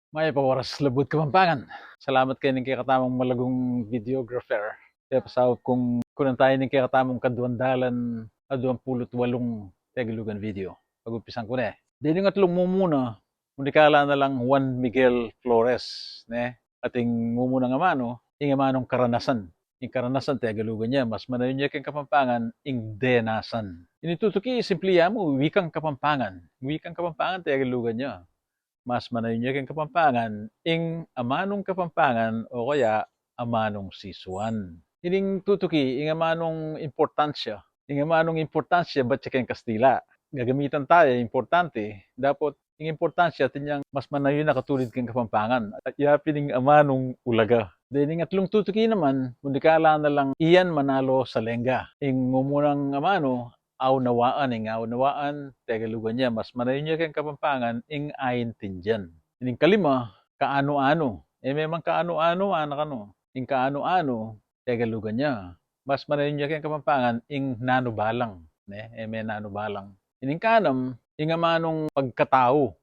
May pawaras labot Kapampangan. Salamat kayo ng katamang malagong videographer. Kaya pasawag kung kunan tayo ng katamang kaduandalan aduang pulot walong tagalugan video. Pag-umpisan ko na eh. Dili nga tulong mo muna, unikala na lang Juan Miguel Flores. Ne? Ating mumuna nga mano, yung manong karanasan. Yung karanasan tagalugan niya, mas manayon niya kang Kapampangan, ing denasan. Initutuki, simpliya mo, wikang Kapampangan. Wikang Kapampangan tagalugan niya. Mas manayon niya kang Kapampangan, ing amanong Kapampangan o kaya amanong sisuan. Ining tutuki, ing amanong importansya. Ing amanong importansya, ba't siya kang Kastila? Gagamitan tayo, importante. Dapat, ing importansya, tinyang mas manayon na katulid kang Kapampangan. At yapin ing amanong ulaga. Then, ing atlong tutuki naman, kundi kala na lang iyan manalo sa lengga. Ing mumunang amano, aunawaan ing aunawaan tagalugan niya mas manayon niya kang Kapampangan ing ayin tinjan. Ining kalima kaano-ano memang kaano-ano anak ano ing kaano-ano tagalugan niya mas manayon niya kang Kapampangan ing nanubalang ne may nanubalang. Ining kanam ing amanong pagkatao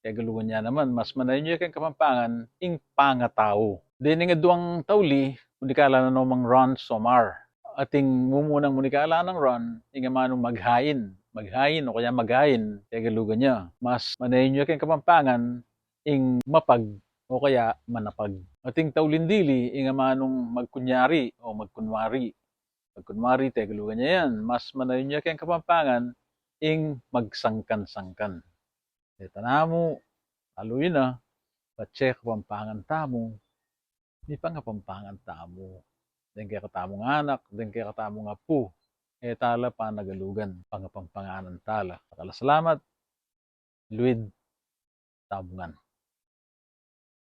tagalugan niya naman mas manayon niya kang Kapampangan ing pangatao. Then ing duang tawli kundi kala na nomang Ron Somar ating mumunang munikala ng run, inga manong maghain o kaya maghain, kaya galugan niya. Mas manayin niyo kayong Kapampangan, ing mapag o kaya manapag. Ating taulindili, inga manong magkunyari o magkunwari. Magkunwari, kaya galugan niya yan. Mas manayin niyo kayong Kapampangan, ing magsangkan-sangkan. Ito na mo, aluin na, patse Kapampangan tamo, di pa nga Kapampangan tamo. Den kaya katamong anak, den kaya katamong apo, tala pa nagalugan, pangapampanganan tala. Salamat, Luid Tabungan.